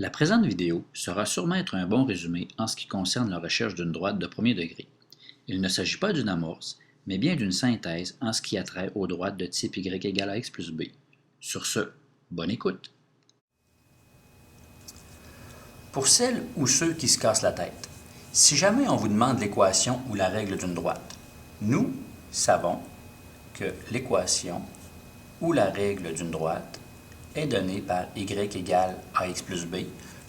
La présente vidéo sera sûrement être un bon résumé en ce qui concerne la recherche d'une droite de premier degré. Il ne s'agit pas d'une amorce, mais bien d'une synthèse en ce qui a trait aux droites de type y égale à x plus b. Sur ce, bonne écoute! Pour celles ou ceux qui se cassent la tête, si jamais on vous demande l'équation ou la règle d'une droite, nous savons que l'équation ou la règle d'une droite est donnée par y égale ax plus b.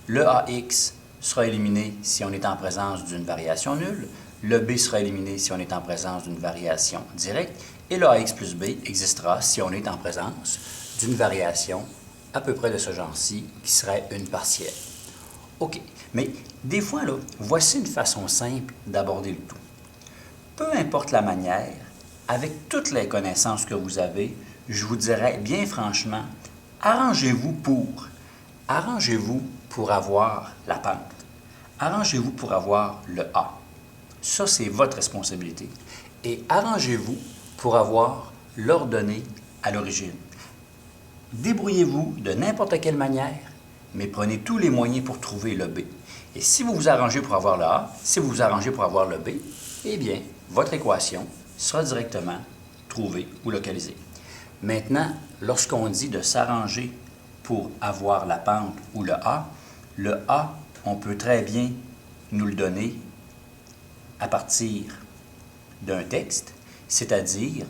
Le ax sera éliminé si on est en présence d'une variation nulle, le b sera éliminé si on est en présence d'une variation directe, et le ax plus b existera si on est en présence d'une variation à peu près de ce genre-ci, qui serait une partielle. OK, mais des fois, là, voici une façon simple d'aborder le tout. Peu importe la manière, avec toutes les connaissances que vous avez, je vous dirais bien franchement, arrangez-vous pour avoir la pente. Arrangez-vous pour avoir le A. Ça, c'est votre responsabilité. Et arrangez-vous pour avoir l'ordonnée à l'origine. Débrouillez-vous de n'importe quelle manière, mais prenez tous les moyens pour trouver le B. Et si vous vous arrangez pour avoir le A, si vous vous arrangez pour avoir le B, eh bien, votre équation sera directement trouvée ou localisée. Maintenant, lorsqu'on dit de s'arranger pour avoir la pente ou le A, on peut très bien nous le donner à partir d'un texte, c'est-à-dire,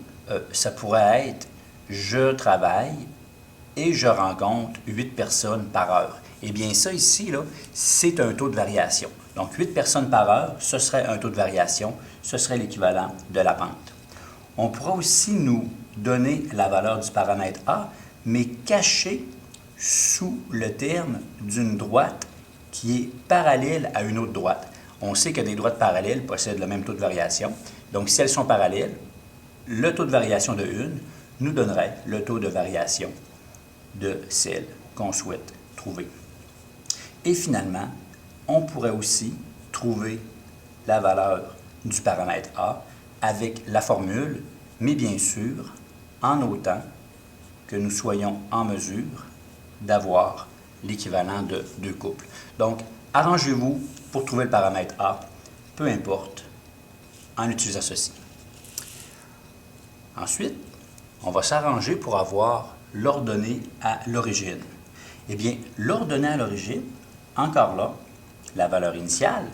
ça pourrait être « je travaille » et je rencontre 8 personnes par heure. Eh bien, ça ici, c'est un taux de variation. Donc, 8 personnes par heure, ce serait un taux de variation, ce serait l'équivalent de la pente. On pourra aussi nous donner la valeur du paramètre A, mais caché sous le terme d'une droite qui est parallèle à une autre droite. On sait que des droites parallèles possèdent le même taux de variation. Donc, si elles sont parallèles, le taux de variation de une nous donnerait le taux de variation de celle qu'on souhaite trouver. Et finalement, on pourrait aussi trouver la valeur du paramètre A avec la formule, mais bien sûr, en autant que nous soyons en mesure d'avoir l'équivalent de deux couples. Donc, arrangez-vous pour trouver le paramètre A, peu importe, en utilisant ceci. Ensuite, on va s'arranger pour avoir l'ordonnée à l'origine. Eh bien, l'ordonnée à l'origine, encore là, la valeur initiale,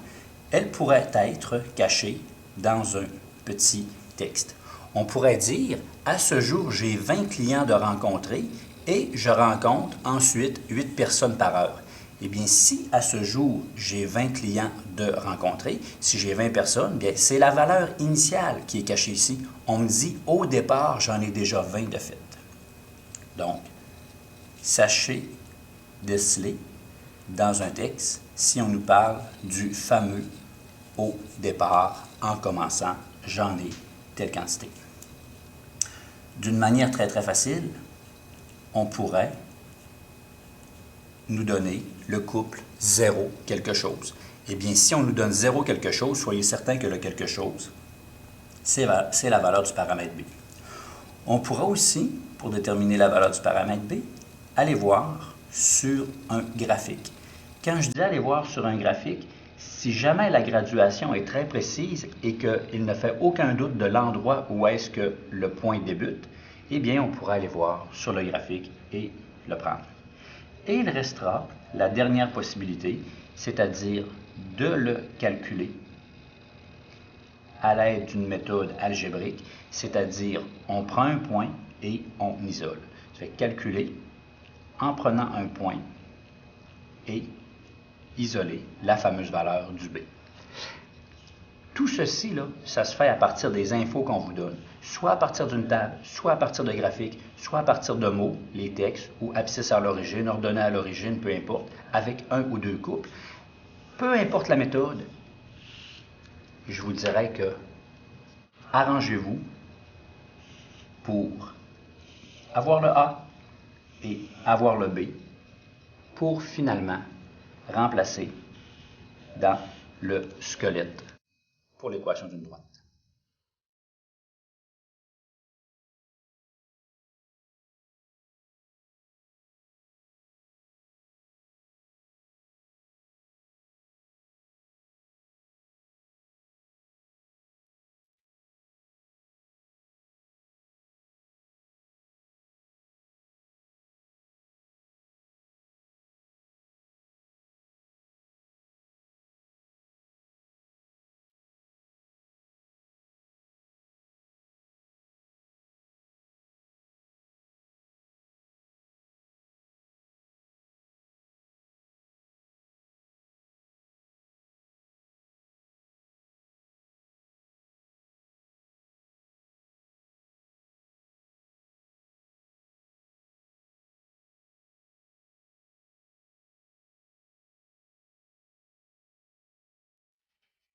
elle pourrait être cachée dans un petit texte. On pourrait dire, à ce jour, j'ai 20 clients de rencontrer et je rencontre ensuite 8 personnes par heure. Eh bien, si à ce jour, j'ai 20 clients de rencontrer, si j'ai 20 personnes, bien, c'est la valeur initiale qui est cachée ici. On me dit, au départ, j'en ai déjà 20 de fait. Donc, sachez déceler dans un texte si on nous parle du fameux « au départ » en commençant « j'en ai telle quantité ». D'une manière très très facile, on pourrait nous donner le couple 0 quelque chose. Eh bien, si on nous donne 0 quelque chose, soyez certain que le quelque chose, c'est la valeur du paramètre B. On pourra aussi, pour déterminer la valeur du paramètre B, aller voir sur un graphique. Quand je dis aller voir sur un graphique, si jamais la graduation est très précise et qu'il ne fait aucun doute de l'endroit où est-ce que le point débute, eh bien, on pourra aller voir sur le graphique et le prendre. Et il restera la dernière possibilité, c'est-à-dire de le calculer à l'aide d'une méthode algébrique, c'est-à-dire on prend un point et on isole. Ça fait calculer en prenant un point et isoler la fameuse valeur du B. Tout ceci, ça se fait à partir des infos qu'on vous donne, soit à partir d'une table, soit à partir de graphiques, soit à partir de mots, les textes, ou abscisse à l'origine, ordonnée à l'origine, peu importe, avec un ou deux couples. Peu importe la méthode, je vous dirais que arrangez-vous pour avoir le A et avoir le B pour finalement remplacer dans le squelette pour l'équation d'une droite.